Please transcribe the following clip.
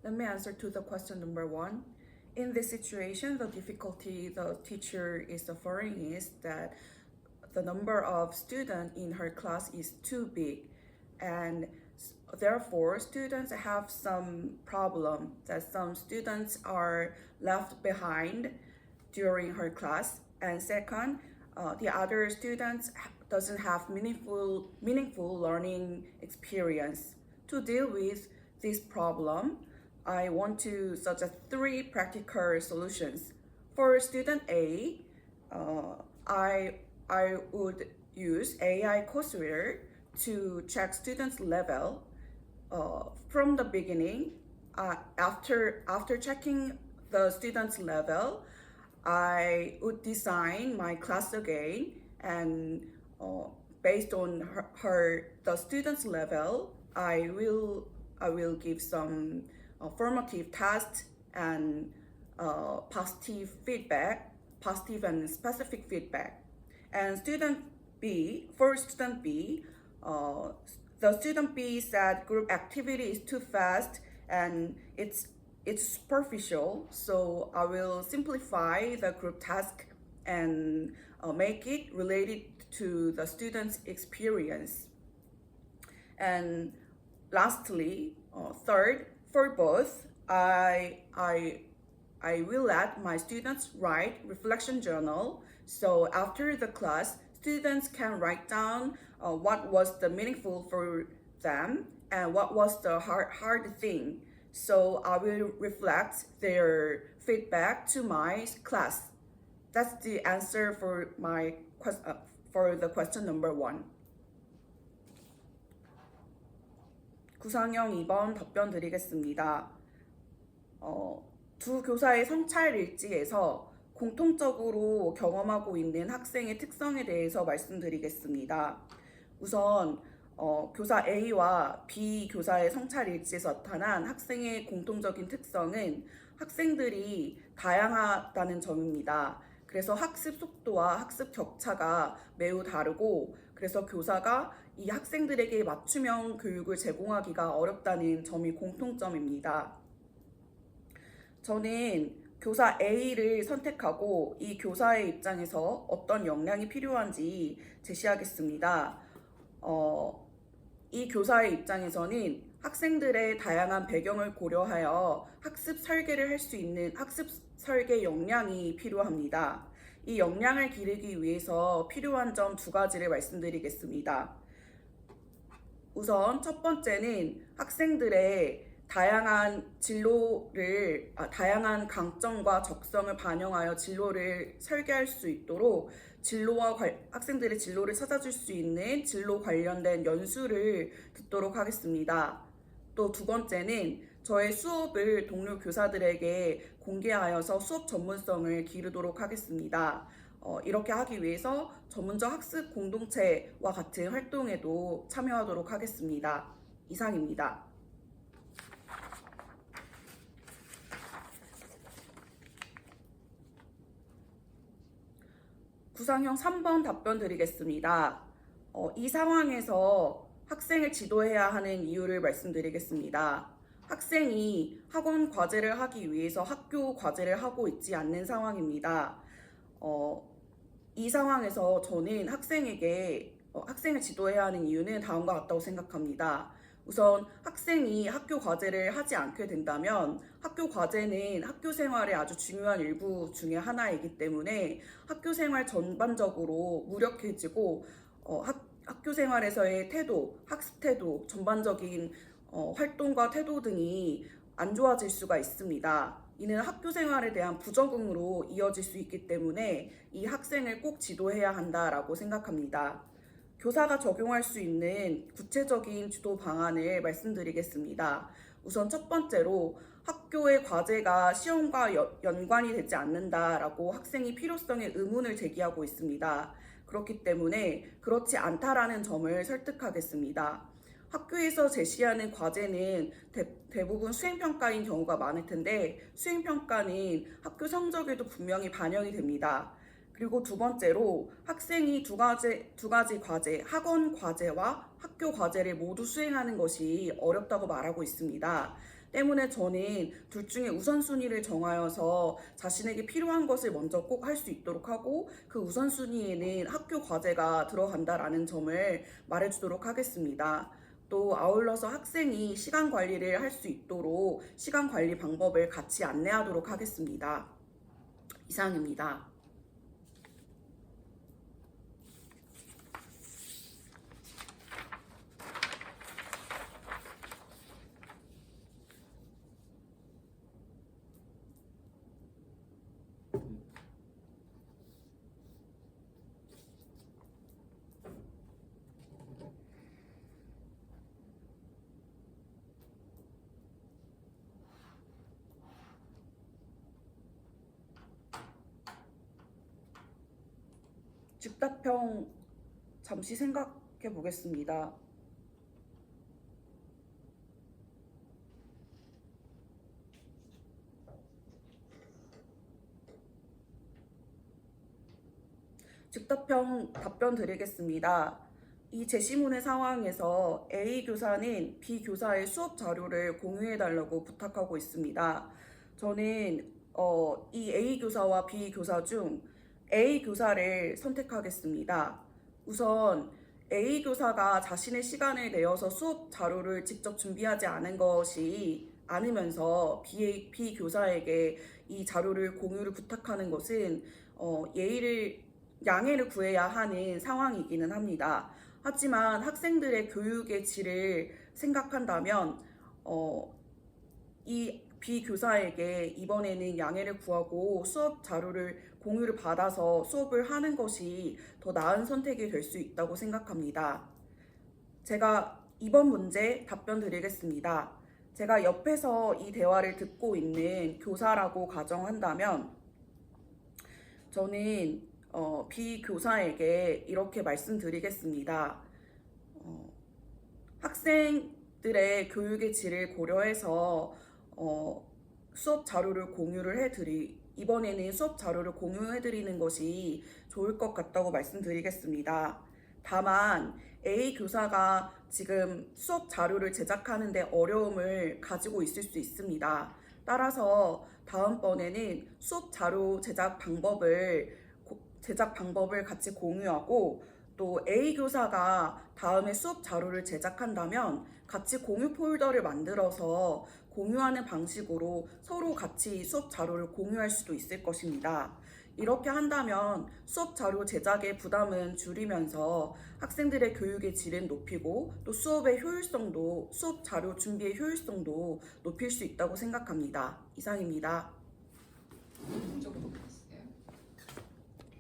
Let me answer to the question number 1. In this situation, the difficulty the teacher is suffering is that the number of students in her class is too big, and therefore students have some problem that some students are left behind during her class, and second, the other students doesn't have meaningful learning experience. To deal with this problem, I want to suggest 3 practical solutions. For student A, I would use AI Courseware to check students' level from the beginning. After checking the students' level, I would design my class again, and based on the student's level, I will give some formative tests and positive and specific feedback. And for student B, the student B said group activity is too fast and it's superficial, so I will simplify the group task and make it related to the student's experience. And lastly, third, for both, I will let my students write reflection journal. So after the class, students can write down what was the meaningful for them and what was the hard thing. So I will reflect their feedback to my class. That's the answer for the question number 1. 구상형 2번 답변 드리겠습니다. 두 교사의 성찰 일지에서 공통적으로 경험하고 있는 학생의 특성에 대해서 말씀드리겠습니다. 우선 교사 A와 B 교사의 성찰 일지에서 나타난 학생의 공통적인 특성은 학생들이 다양하다는 점입니다. 그래서 학습 속도와 학습 격차가 매우 다르고, 그래서 교사가 이 학생들에게 맞춤형 교육을 제공하기가 어렵다는 점이 공통점입니다. 저는 교사 A를 선택하고 이 교사의 입장에서 어떤 역량이 필요한지 제시하겠습니다. 이 교사의 입장에서는 학생들의 다양한 배경을 고려하여 학습 설계를 할 수 있는 학습 설계 역량이 필요합니다. 이 역량을 기르기 위해서 필요한 점 2가지를 말씀드리겠습니다. 우선 첫 번째는 학생들의 다양한 강점과 적성을 반영하여 진로를 설계할 수 있도록 학생들의 진로를 찾아줄 수 있는 진로 관련된 연수를 듣도록 하겠습니다. 또 2번째는 저의 수업을 동료 교사들에게 공개하여서 수업 전문성을 기르도록 하겠습니다. 이렇게 하기 위해서 전문적 학습 공동체와 같은 활동에도 참여하도록 하겠습니다. 이상입니다. 구상형 3번 답변 드리겠습니다. 이 상황에서 학생을 지도해야 하는 이유를 말씀드리겠습니다. 학생이 학원 과제를 하기 위해서 학교 과제를 하고 있지 않는 상황입니다. 이 상황에서 저는 학생을 지도해야 하는 이유는 다음과 같다고 생각합니다. 우선 학생이 학교 과제를 하지 않게 된다면 학교 과제는 학교 생활의 아주 중요한 일부 중에 하나이기 때문에 학교 생활 전반적으로 무력해지고 학교 생활에서의 태도, 학습 태도, 전반적인 활동과 태도 등이 안 좋아질 수가 있습니다. 이는 학교 생활에 대한 부적응으로 이어질 수 있기 때문에 이 학생을 꼭 지도해야 한다라고 생각합니다. 교사가 적용할 수 있는 구체적인 지도 방안을 말씀드리겠습니다. 우선 첫 번째로 학교의 과제가 시험과 연관이 되지 않는다라고 학생이 필요성의 의문을 제기하고 있습니다. 그렇기 때문에 그렇지 않다라는 점을 설득하겠습니다. 학교에서 제시하는 과제는 대부분 수행평가인 경우가 많을 텐데 수행평가는 학교 성적에도 분명히 반영이 됩니다. 그리고 2번째로 학생이 두 가지 과제, 학원 과제와 학교 과제를 모두 수행하는 것이 어렵다고 말하고 있습니다. 때문에 저는 둘 중에 우선순위를 정하여서 자신에게 필요한 것을 먼저 꼭 할 수 있도록 하고 그 우선순위에는 학교 과제가 들어간다라는 점을 말해주도록 하겠습니다. 또 아울러서 학생이 시간 관리를 할 수 있도록 시간 관리 방법을 같이 안내하도록 하겠습니다. 이상입니다. 즉답형 잠시 생각해 보겠습니다. 즉답형 답변 드리겠습니다. 이 제시문의 상황에서 A 교사는 B 교사의 수업 자료를 공유해달라고 부탁하고 있습니다. 저는 이 A 교사와 B 교사 중 A 교사를 선택하겠습니다. 우선 A 교사가 자신의 시간을 내어서 수업 자료를 직접 준비하지 않으면서 B 교사에게 이 자료를 공유를 부탁하는 것은 양해를 구해야 하는 상황이기는 합니다. 하지만 학생들의 교육의 질을 생각한다면 이 B 교사에게 이번에는 양해를 구하고 수업 자료를 공유를 받아서 수업을 하는 것이 더 나은 선택이 될 수 있다고 생각합니다. 제가 이번 문제 답변 드리겠습니다. 제가 옆에서 이 대화를 듣고 있는 교사라고 가정한다면 저는 B 교사에게 이렇게 말씀드리겠습니다. 학생들의 교육의 질을 고려해서 수업 자료를 이번에는 수업 자료를 공유해드리는 것이 좋을 것 같다고 말씀드리겠습니다. 다만 A 교사가 지금 수업 자료를 제작하는데 어려움을 가지고 있을 수 있습니다. 따라서 다음번에는 수업 자료 제작 방법을 같이 공유하고 또 A 교사가 다음에 수업 자료를 제작한다면 같이 공유 폴더를 만들어서 공유하는 방식으로 서로 같이 수업 자료를 공유할 수도 있을 것입니다. 이렇게 한다면 수업 자료 제작의 부담은 줄이면서 학생들의 교육의 질은 높이고 또 수업 자료 준비의 효율성도 높일 수 있다고 생각합니다. 이상입니다.